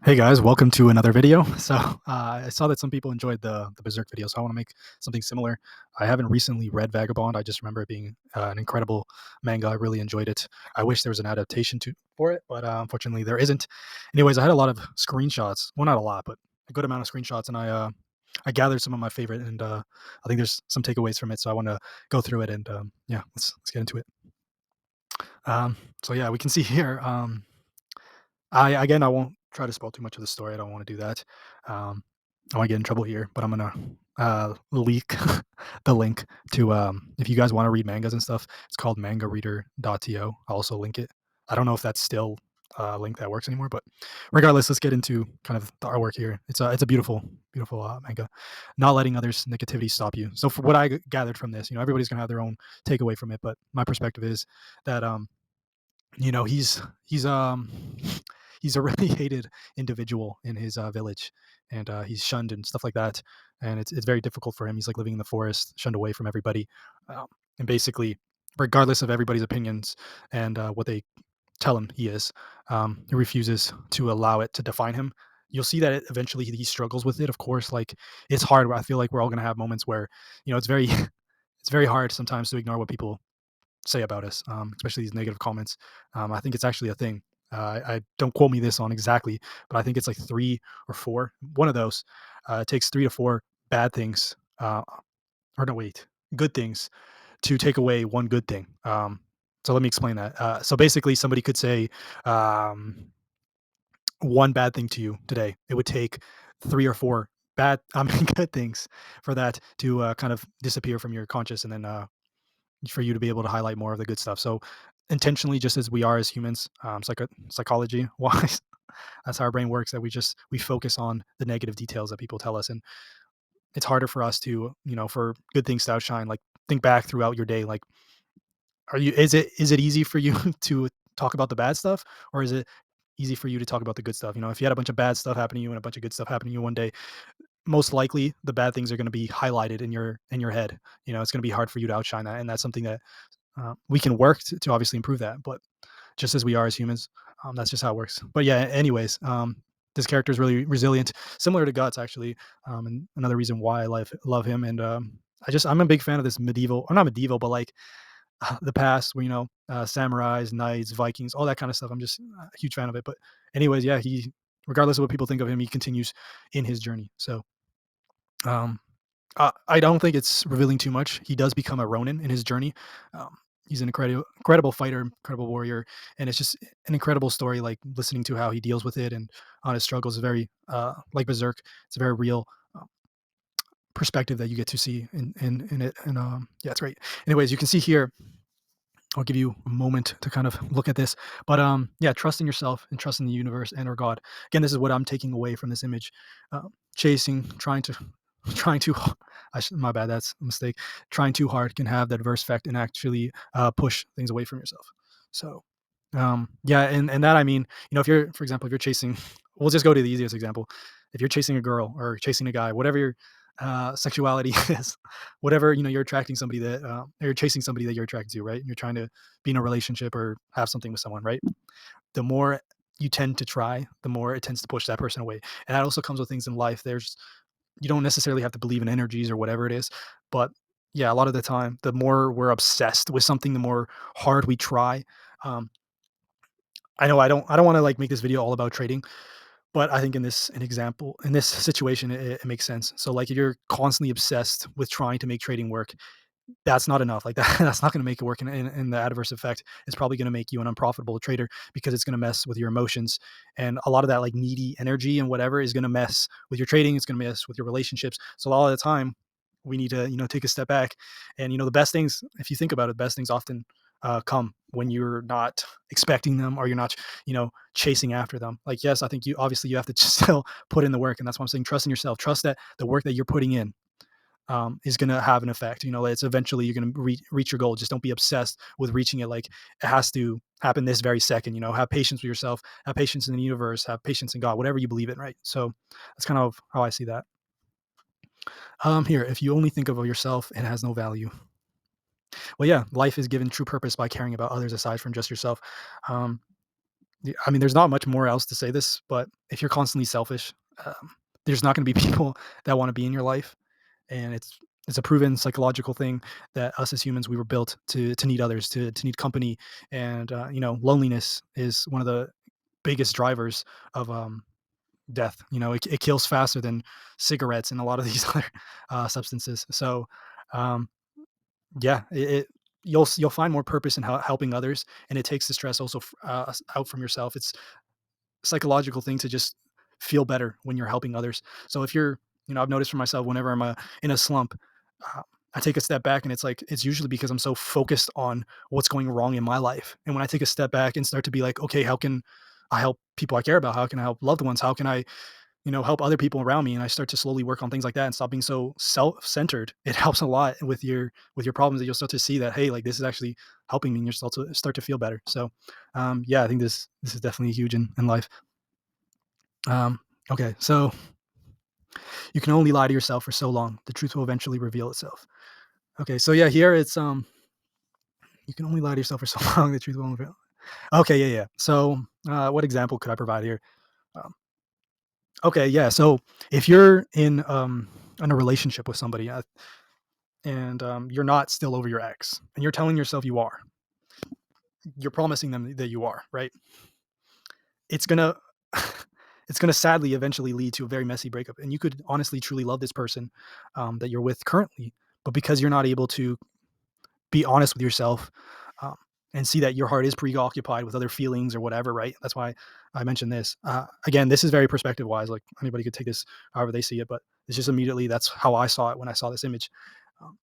Hey guys, welcome to another video. I saw that some people enjoyed the Berserk video, so I want to make something similar. I haven't recently read Vagabond. I just remember it being an incredible manga. I really enjoyed it. I wish there was an adaptation to for it, but unfortunately there isn't. Anyways, I had a lot of screenshots. Well, not a lot, but a good amount of screenshots, and I gathered some of my favorite, and I think there's some takeaways from it. So I want to go through it, and yeah, let's get into it. So yeah, we can see here. I won't try to spoil too much of the story. I don't want to do that. Um, I want to get in trouble here, but I'm gonna leak the link to if you guys want to read mangas and stuff. It's called mangareader.to. I'll also link it. I don't know if that's still a link that works anymore, but regardless, let's get into kind of the artwork here. It's a beautiful manga. Not letting others' negativity stop you. So for what I gathered from this, everybody's gonna have their own takeaway from it, but my perspective is that you know, he's a really hated individual in his village, and he's shunned and stuff like that. And it's very difficult for him. He's like living in the forest, shunned away from everybody, um, and basically, regardless of everybody's opinions and what they tell him he is, he refuses to allow it to define him. You'll see that eventually he struggles with it. Of course, like it's hard. I feel like we're all gonna have moments where it's very it's very hard sometimes to ignore what people say about us, especially these negative comments. I think it's actually a thing. I don't quote me this on exactly, but I think it's like three or four. One of those. It takes three to four bad things, or no, wait, good things to take away one good thing. So let me explain that. So basically, somebody could say um, one bad thing to you today. It would take three or four bad, I mean, good things for that to kind of disappear from your conscious, and then for you to be able to highlight more of the good stuff. So intentionally, just as we are as humans, psychology wise, that's how our brain works. That we focus on the negative details that people tell us, and it's harder for us to for good things to outshine. Like think back throughout your day. Like, is it easy for you to talk about the bad stuff, or is it easy for you to talk about the good stuff? If you had a bunch of bad stuff happen to you and a bunch of good stuff happen to you one day, most likely the bad things are going to be highlighted in your head. It's going to be hard for you to outshine that, and that's something that we can work to obviously improve that, but just as we are as humans, that's just how it works. But yeah, anyways, this character is really resilient, similar to Guts actually, and another reason why I love him. And I'm a big fan of this medieval, or not medieval, but like the past, where samurais, knights, Vikings, all that kind of stuff. I'm just a huge fan of it. But anyways, yeah, he regardless of what people think of him, he continues in his journey. So um, I don't think it's revealing too much. He does become a Ronin in his journey. He's an incredible fighter, incredible warrior, and it's just an incredible story. Like listening to how he deals with it and on his struggles is very like Berserk. It's a very real perspective that you get to see in it, and yeah, it's great. Anyways, you can see here. I'll give you a moment to kind of look at this, but yeah, trust in yourself and trust in the universe and or God. Again, this is what I'm taking away from this image. Chasing, trying to trying too my bad, that's a mistake. Trying too hard can have that adverse effect and actually push things away from yourself. So yeah, and that, I mean, if you're, for example, if you're chasing, we'll just go to the easiest example. If you're chasing a girl or chasing a guy, whatever your sexuality is, whatever, you're attracting somebody that you're chasing somebody that you're attracted to, right? You're trying to be in a relationship or have something with someone, right? The more you tend to try, the more it tends to push that person away. And that also comes with things in life. You don't necessarily have to believe in energies or whatever it is, but yeah, a lot of the time, the more we're obsessed with something, the more hard we try. um, I know I don't want to like make this video all about trading, but I think in this situation, it makes sense. So like if you're constantly obsessed with trying to make trading work, that's not enough. Like that, that's not going to make it work. And the adverse effect is probably going to make you an unprofitable trader, because it's going to mess with your emotions, and a lot of that like needy energy and whatever is going to mess with your trading. It's going to mess with your relationships. So a lot of the time, we need to take a step back, and the best things, if you think about it, the best things often come when you're not expecting them, or you're not chasing after them. Like, yes, I think you have to still put in the work, and that's why I'm saying trust in yourself. Trust that the work that you're putting in is going to have an effect. It's eventually you're going to reach your goal. Just don't be obsessed with reaching it. Like it has to happen this very second. Have patience with yourself, have patience in the universe, have patience in God, whatever you believe in, right? So that's kind of how I see that. Here, if you only think of yourself, it has no value. Well, yeah, life is given true purpose by caring about others aside from just yourself. Um, I mean, there's not much more else to say this, but if you're constantly selfish, there's not going to be people that want to be in your life, and it's a proven psychological thing that us as humans we were built to need others, to need company, and loneliness is one of the biggest drivers of death. It kills faster than cigarettes and a lot of these other substances. So, um, yeah, you'll find more purpose in helping others, and it takes the stress also out from yourself. It's a psychological thing to just feel better when you're helping others. So if you're, I've noticed for myself whenever I'm in a slump, uh, I take a step back, and it's like it's usually because I'm so focused on what's going wrong in my life. And when I take a step back and start to be like, okay, how can I help people I care about? How can I help loved ones? How can I help other people around me, and I start to slowly work on things like that and stop being so self-centered. It helps a lot with your problems, that you'll start to see that, hey, like this is actually helping me, and you start to feel better. So, yeah, I think this is definitely huge in life. Um, okay, so you can only lie to yourself for so long. The truth will eventually reveal itself. Okay, so yeah, here it's you can only lie to yourself for so long. The truth will reveal. Okay, yeah, yeah. So, what example could I provide here? Um, okay, yeah. So if you're in a relationship with somebody, and you're not still over your ex, and you're telling yourself you are, you're promising them that you are, right? It's gonna it's gonna sadly eventually lead to a very messy breakup, and you could honestly truly love this person that you're with currently, but because you're not able to be honest with yourself, um, and see that your heart is preoccupied with other feelings or whatever, right? That's why I mentioned this. Again, this is very perspective wise. Like anybody could take this however they see it, but it's just immediately that's how I saw it when I saw this image. Um,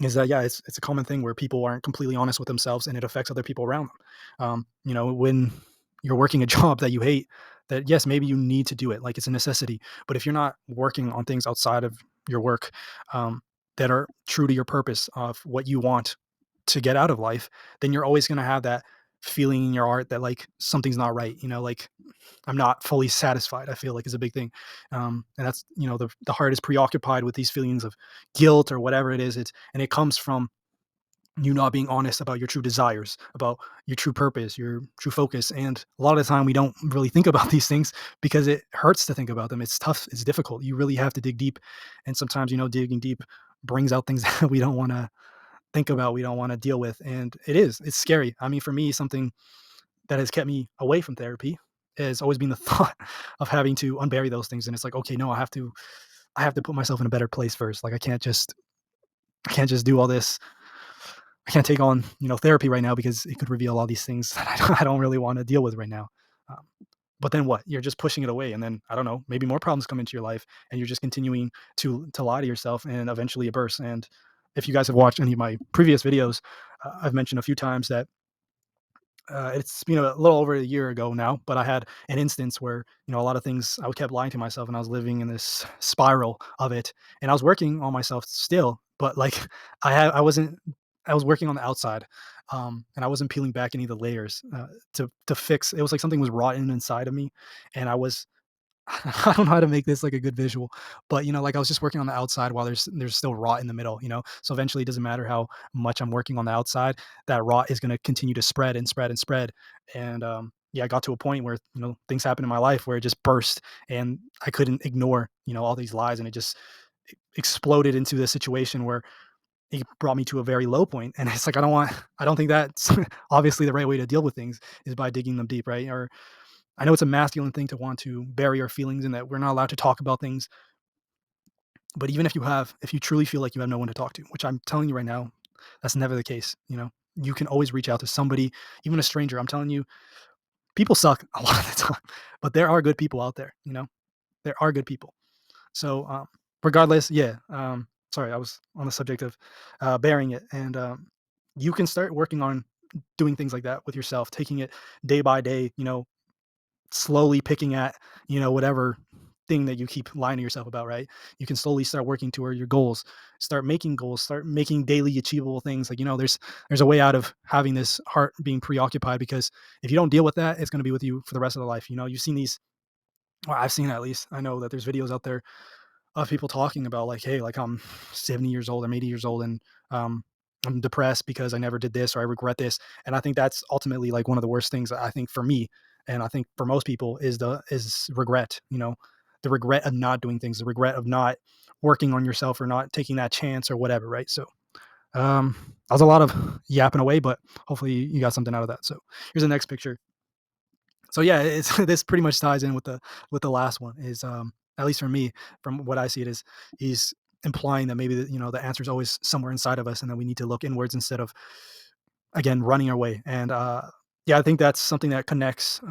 is that, yeah, it's a common thing where people aren't completely honest with themselves, and it affects other people around them. When you're working a job that you hate, that yes, maybe you need to do it, like it's a necessity. But if you're not working on things outside of your work, um, that are true to your purpose of what you want to get out of life, then you're always going to have that feeling in your heart that like something's not right. Like I'm not fully satisfied, I feel like is a big thing. And that's, the heart is preoccupied with these feelings of guilt or whatever it is. And it comes from you not being honest about your true desires, about your true purpose, your true focus. And a lot of the time we don't really think about these things because it hurts to think about them. It's tough, it's difficult. You really have to dig deep. And sometimes, digging deep brings out things that we don't want to think about, we don't want to deal with. And it's scary. I mean, for me, something that has kept me away from therapy has always been the thought of having to unbury those things. And it's like, okay, no, I have to put myself in a better place first. Like I can't just do all this. I can't take on, therapy right now because it could reveal all these things that I don't really want to deal with right now. Um, but then what? You're just pushing it away, and then I don't know, maybe more problems come into your life, and you're just continuing to lie to yourself, and eventually it bursts. And if you guys have watched any of my previous videos, I've mentioned a few times that it's been a little over a year ago now, but I had an instance where a lot of things I kept lying to myself, and I was living in this spiral of it, and I was working on myself still, but like I was working on the outside, and I wasn't peeling back any of the layers to fix. It was like something was rotten inside of me, and I was I don't know how to make this like a good visual, but like I was just working on the outside while there's still rot in the middle, So eventually it doesn't matter how much I'm working on the outside, that rot is going to continue to spread and spread and spread. And yeah, I got to a point where, things happened in my life where it just burst, and I couldn't ignore, all these lies, and it just exploded into the situation where it brought me to a very low point. And it's like I don't think that's obviously the right way to deal with things is by digging them deep, right? Or I know it's a masculine thing to want to bury our feelings and that we're not allowed to talk about things. But even if you truly feel like you have no one to talk to, which I'm telling you right now, that's never the case. You can always reach out to somebody, even a stranger. I'm telling you, people suck a lot of the time, but there are good people out there. There are good people. So, regardless, yeah. Sorry, I was on the subject of burying it, and you can start working on doing things like that with yourself, taking it day by day. Slowly picking at, whatever thing that you keep lying to yourself about, right? You can slowly start working toward your goals, start making daily achievable things. Like, there's a way out of having this heart being preoccupied, because if you don't deal with that, it's going to be with you for the rest of the life. You've seen these, or I've seen, at least I know that there's videos out there of people talking about like, hey, like I'm 70 years old, I'm 80 years old, and I'm depressed because I never did this, or I regret this. And I think that's ultimately like one of the worst things, I think, for me, And I think for most people is regret, the regret of not doing things, the regret of not working on yourself or not taking that chance or whatever, right? So that was a lot of yapping away, but hopefully you got something out of that. So here's the next picture. So yeah, it's this pretty much ties in with the last one. Is at least for me, from what I see it is, he's implying that maybe the answer is always somewhere inside of us, and that we need to look inwards instead of again running away. And yeah, I think that's something that connects.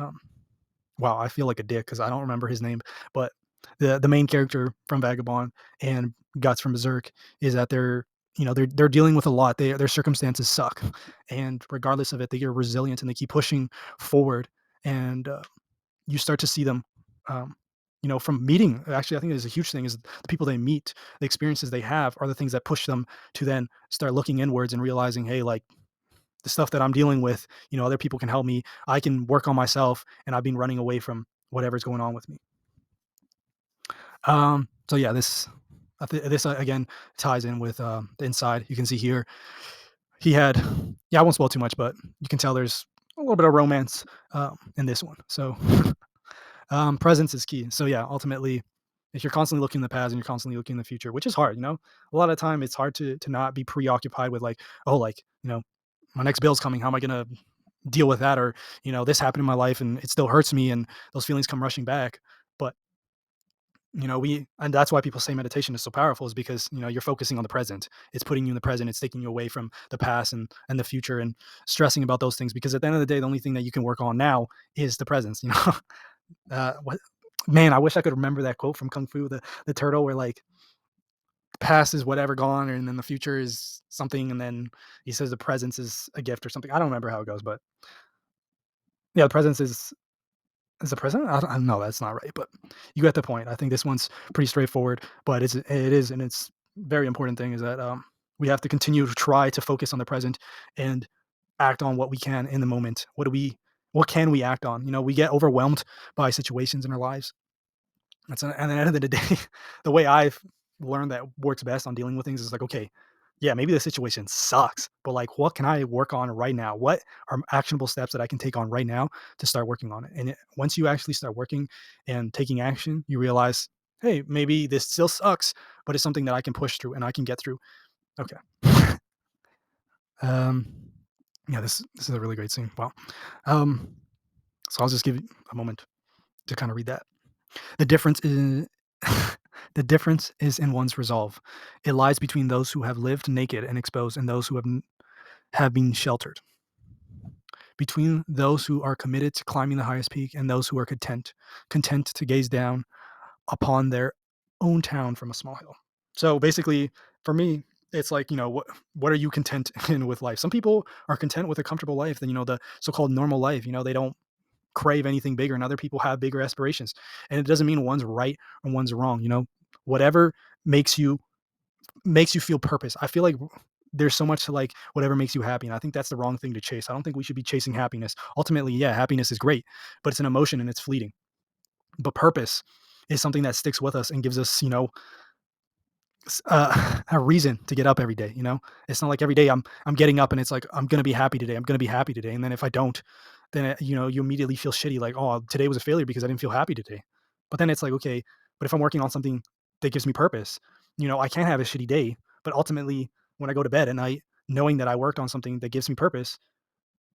Wow, I feel like a dick because I don't remember his name, but the main character from Vagabond and Guts from Berserk is that they're dealing with a lot. Their circumstances suck, and regardless of it, they are resilient and they keep pushing forward. And you start to see them, um, from meeting. Actually, I think there's a huge thing is the people they meet, the experiences they have, are the things that push them to then start looking inwards and realizing, hey, like the stuff that I'm dealing with, other people can help me. I can work on myself, and I've been running away from whatever's going on with me. So yeah, this again ties in with the inside. You can see here he had, yeah, I won't spoil too much, but you can tell there's a little bit of romance in this one. So presence is key. So yeah, ultimately, if you're constantly looking in the past and you're constantly looking in the future, which is hard, a lot of time it's hard to not be preoccupied with like, oh, like my next bill's coming. How am I gonna deal with that? Or this happened in my life and it still hurts me, and those feelings come rushing back. But we and that's why people say meditation is so powerful, is because you're focusing on the present. It's putting you in the present. It's taking you away from the past and the future and stressing about those things, because at the end of the day, the only thing that you can work on now is the presence. What man, I wish I could remember that quote from Kung Fu, the turtle, where like the past is whatever gone, and then the future is something, and then he says the presence is a gift or something. I don't remember how it goes, but yeah, the presence is the present. I don't know. That's not right, but you get the point. I think this one's pretty straightforward, but and it's very important thing is that we have to continue to try to focus on the present and act on what we can in the moment. What can we act on? We get overwhelmed by situations in our lives. And at the end of the day, the way I've learned that works best on dealing with things is like, okay, yeah, maybe the situation sucks, but like, what can I work on right now? What are actionable steps that I can take on right now to start working on it? And once you actually start working and taking action, you realize, hey, maybe this still sucks, but it's something that I can push through and I can get through. Okay. um, yeah, this is a really great scene. Wow. Um, so I'll just give you a moment to kind of read that. The difference is the difference is in one's resolve. It lies between those who have lived naked and exposed and those who have been sheltered. Between those who are committed to climbing the highest peak and those who are content to gaze down upon their own town from a small hill. So basically, for me, it's like, what are you content in with life? Some people are content with a comfortable life, than the so-called normal life. They don't crave anything bigger, and other people have bigger aspirations. And it doesn't mean one's right or one's wrong. Whatever makes you feel purpose. I feel like there's so much to like whatever makes you happy, and I think that's the wrong thing to chase. I don't think we should be chasing happiness. Ultimately, yeah, happiness is great, but it's an emotion and it's fleeting. But purpose is something that sticks with us and gives us, a reason to get up every day. It's not like every day I'm getting up and it's like I'm gonna be happy today. I'm gonna be happy today, and then if I don't, then you immediately feel shitty. Like, oh, today was a failure because I didn't feel happy today. But then it's like, okay, but if I'm working on something that gives me purpose, I can't have a shitty day. But ultimately, when I go to bed at night, knowing that I worked on something that gives me purpose,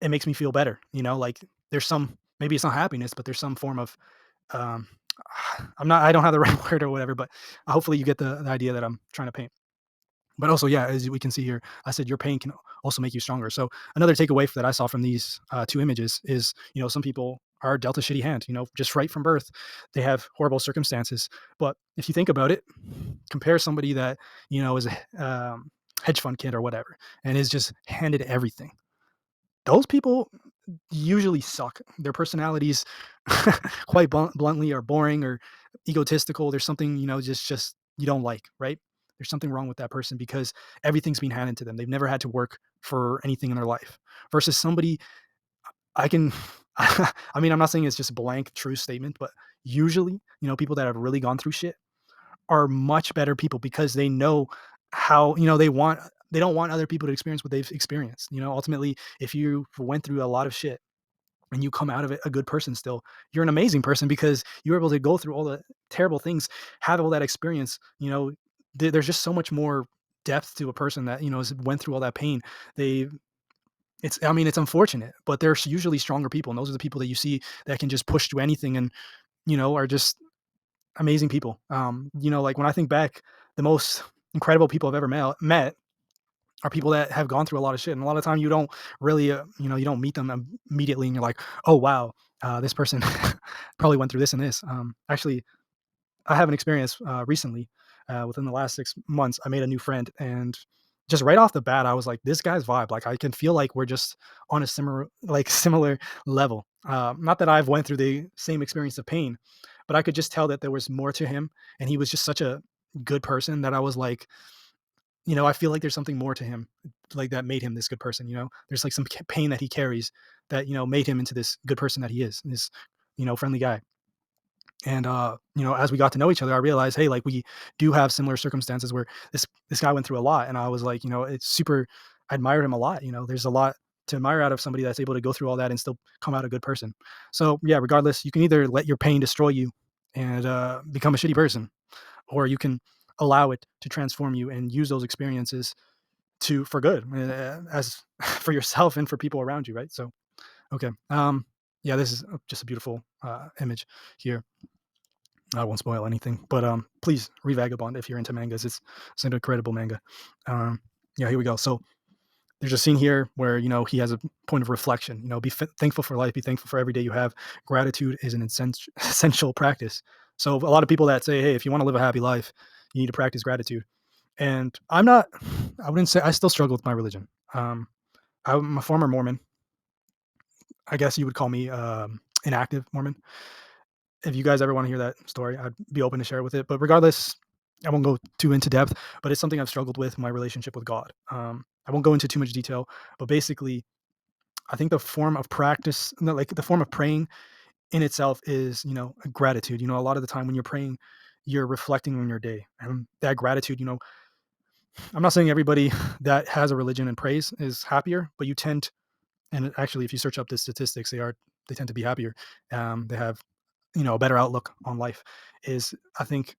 it makes me feel better. Like there's some, maybe it's not happiness, but there's some form of um, I don't have the right word or whatever, but hopefully you get the idea that I'm trying to paint. But also, yeah, as we can see here, I said your pain can also make you stronger. So another takeaway that I saw from these two images is, some people are dealt a shitty hand, just right from birth. They have horrible circumstances. But if you think about it, compare somebody that, is a hedge fund kid or whatever, and is just handed everything. Those people usually suck. Their personalities quite bluntly are boring or egotistical. There's something, just you don't like, right? There's something wrong with that person because everything's been handed to them. They've never had to work for anything in their life. Versus somebody I can I mean, I'm not saying it's just a blank true statement, but usually, people that have really gone through shit are much better people because they know how, they don't want other people to experience what they've experienced. Ultimately, if you went through a lot of shit and you come out of it a good person still. You're an amazing person because you were able to go through all the terrible things, have all that experience. There's just so much more depth to a person that went through all that pain. They it's I mean, it's unfortunate, but there's usually stronger people, and those are the people that you see that can just push through anything and are just amazing people. Like when I think back, the most incredible people I've ever met are people that have gone through a lot of shit. And a lot of time you don't really, you don't meet them immediately, and you're like, oh wow, this person probably went through this and this. Actually, I have an experience recently. Within the last 6 months, I made a new friend, and just right off the bat, I was like, "This guy's vibe. Like, I can feel like we're just on a similar level." Not that I've went through the same experience of pain, but I could just tell that there was more to him, and he was just such a good person that I was like, I feel like there's something more to him, like that made him this good person. There's like some pain that he carries that made him into this good person that he is, this friendly guy. And as we got to know each other, I realized, hey, like we do have similar circumstances where this guy went through a lot, and I was like, it's super. I admired him a lot. There's a lot to admire out of somebody that's able to go through all that and still come out a good person. So yeah, regardless, you can either let your pain destroy you and become a shitty person, or you can allow it to transform you and use those experiences to for good, as for yourself and for people around you, right? So okay, yeah, this is just a beautiful image here. I won't spoil anything, but please read Vagabond if you're into mangas. It's an incredible manga. Um, yeah, here we go. So there's a scene here where he has a point of reflection. Be thankful for life, be thankful for every day you have. Gratitude is an essential practice. So a lot of people that say, hey, if you want to live a happy life, you need to practice gratitude. And I'm not. I wouldn't say I still struggle with my religion. I'm a former Mormon. I guess you would call me an active Mormon. If you guys ever want to hear that story, I'd be open to share with it. But regardless, I won't go too into depth, but it's something I've struggled with my relationship with God. I won't go into too much detail, but basically, I think the form of practice, no, like the form of praying in itself is, a gratitude. A lot of the time when you're praying, you're reflecting on your day, and that gratitude. I'm not saying everybody that has a religion and prays is happier, but you tend, and actually, if you search up the statistics, they tend to be happier. They have a better outlook on life. Is I think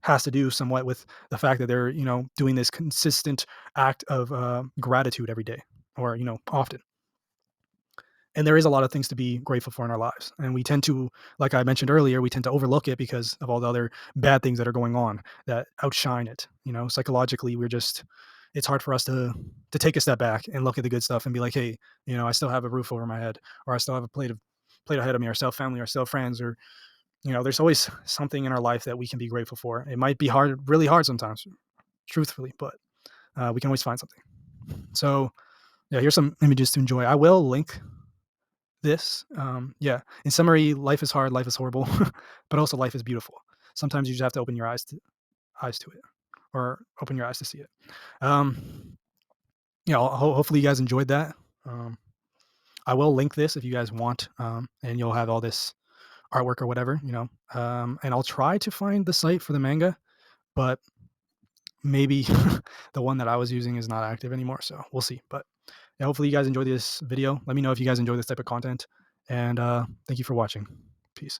has to do somewhat with the fact that they're doing this consistent act of gratitude every day, or often. And there is a lot of things to be grateful for in our lives, and we tend to, like I mentioned earlier, we tend to overlook it because of all the other bad things that are going on that outshine it. Psychologically, it's hard for us to take a step back and look at the good stuff and be like, hey, I still have a roof over my head, or I still have a plate ahead of me, or still have family, or still have friends, or there's always something in our life that we can be grateful for. It might be hard, really hard sometimes, truthfully, but we can always find something. So yeah, here's some images to enjoy. I will link this. Yeah, in summary, life is hard, life is horrible, but also life is beautiful. Sometimes you just have to open your eyes to it, or open your eyes to see it. Um, yeah, hopefully you guys enjoyed that. Um, I will link this if you guys want, and you'll have all this artwork or whatever, and I'll try to find the site for the manga, but maybe the one that I was using is not active anymore, so we'll see. But yeah, hopefully you guys enjoy this video. Let me know if you guys enjoy this type of content, and thank you for watching. Peace.